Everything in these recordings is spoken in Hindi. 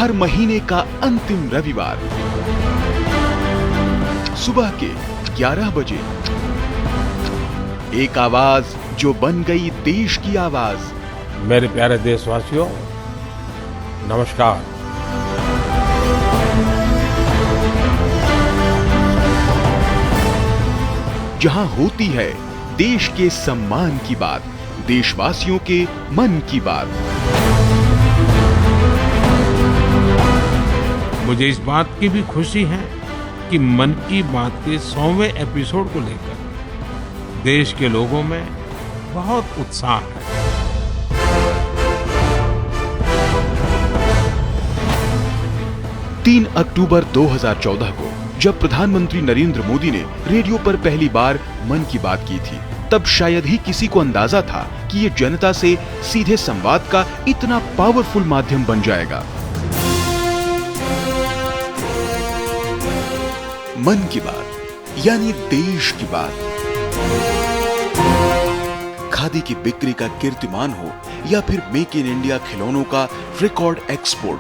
हर महीने का अंतिम रविवार सुबह के 11 बजे एक आवाज जो बन गई देश की आवाज। मेरे प्यारे देशवासियों, नमस्कार। जहां होती है देश के सम्मान की बात, देशवासियों के मन की बात। मुझे इस बात की भी खुशी है कि मन की बात के 100वें एपिसोड को लेकर देश के लोगों में बहुत उत्साह है। तीन अक्टूबर 2014 को जब प्रधानमंत्री नरेंद्र मोदी ने रेडियो पर पहली बार मन की बात की थी, तब शायद ही किसी को अंदाजा था कि ये जनता से सीधे संवाद का इतना पावरफुल माध्यम बन जाएगा। मन की बात यानी देश की बात। खादी की बिक्री का कीर्तिमान हो या फिर मेक इन इंडिया खिलौनों का रिकॉर्ड एक्सपोर्ट,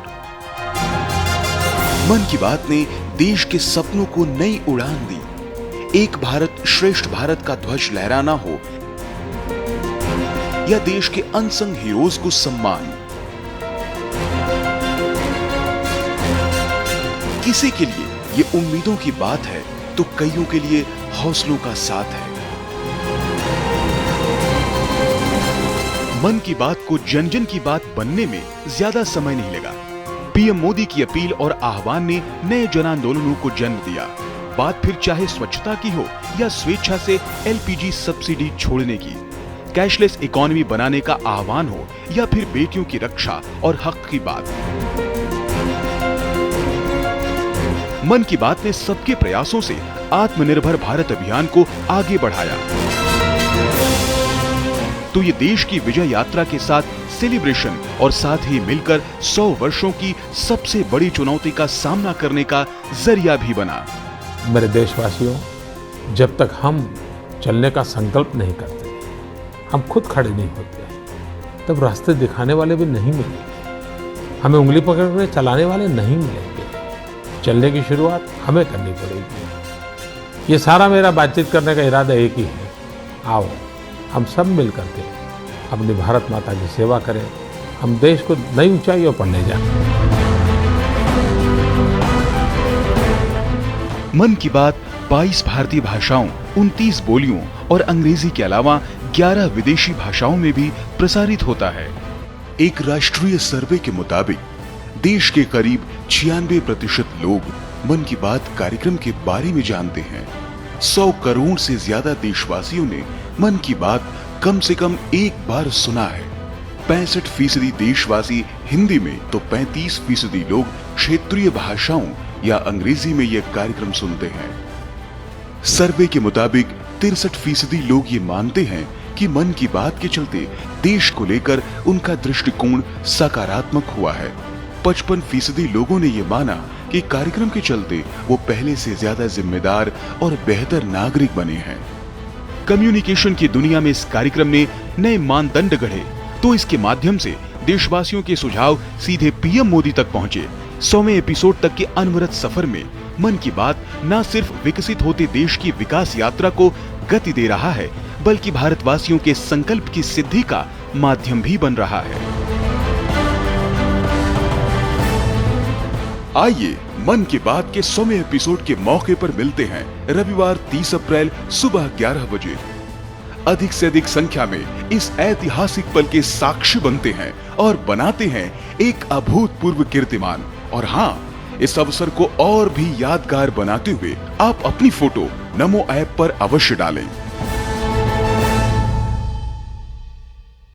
मन की बात ने देश के सपनों को नई उड़ान दी। एक भारत श्रेष्ठ भारत का ध्वज लहराना हो या देश के अनसंग हीरोज को सम्मान, किसी के लिए ये उम्मीदों की बात है तो कईयों के लिए हौसलों का साथ है। मन की बात को जन जन की बात बनने में ज्यादा समय नहीं लगा। पीएम मोदी की अपील और आह्वान ने नए जन आंदोलनों को जन्म दिया। बात फिर चाहे स्वच्छता की हो या स्वेच्छा से एलपीजी सब्सिडी छोड़ने की, कैशलेस इकोनॉमी बनाने का आह्वान हो या फिर बेटियों की रक्षा और हक की बात। मन की बात ने सबके प्रयासों से आत्मनिर्भर भारत अभियान को आगे बढ़ाया। तो ये देश की विजय यात्रा के साथ सेलिब्रेशन और साथ ही मिलकर 100 वर्षों की सबसे बड़ी चुनौती का सामना करने का जरिया भी बना। मेरे देशवासियों, जब तक हम चलने का संकल्प नहीं करते, हम खुद खड़े नहीं होते, तब रास्ते दिखाने वाले भी नहीं मिलेंगे, हमें उंगली पकड़कर चलाने वाले नहीं मिलेंगे। चलने की शुरुआत हमें करनी पड़ेगी। ये सारा मेरा बातचीत करने का इरादा एक ही है, आओ हम सब मिल करके अपनी भारत माता की सेवा करें, हम देश को नई ऊंचाइयों पर ले जाएं। मन की बात 22 भारतीय भाषाओं, 29 बोलियों और अंग्रेजी के अलावा 11 विदेशी भाषाओं में भी प्रसारित होता है। एक राष्ट्रीय सर्वे के मुताबिक देश के करीब 96% लोग मन की बात कार्यक्रम के बारे में जानते हैं। 100 करोड़ से ज्यादा देशवासियों ने मन की बात कम से कम एक बार सुना है। 65% देशवासी हिंदी में तो 35% लोग क्षेत्रीय भाषाओं या अंग्रेजी में यह कार्यक्रम सुनते हैं। सर्वे के मुताबिक 63% लोग ये मानते हैं कि मन की बात के चलते देश को लेकर उनका दृष्टिकोण सकारात्मक हुआ है। 55% लोगों ने ये माना कि कार्यक्रम के चलते वो पहले से ज्यादा जिम्मेदार और बेहतर नागरिक बने हैं। कम्युनिकेशन की दुनिया में इस कार्यक्रम ने नए मानदंड गढ़े, तो इसके माध्यम से देशवासियों के सुझाव सीधे पीएम मोदी तक पहुंचे। 100वें एपिसोड तक के अनवरत सफर में मन की बात न सिर्फ विकसित होते देश की विकास यात्रा को गति दे रहा है, बल्कि भारतवासियों के संकल्प की सिद्धि का माध्यम भी बन रहा है। आइए मन की बात के 100वें एपिसोड के मौके पर मिलते हैं रविवार 30 अप्रैल सुबह 11 बजे। अधिक से अधिक संख्या में इस ऐतिहासिक पल के साक्षी बनते हैं और बनाते हैं एक अभूतपूर्व कीर्तिमान। और हाँ, इस अवसर को और भी यादगार बनाते हुए आप अपनी फोटो नमो ऐप पर अवश्य डालें।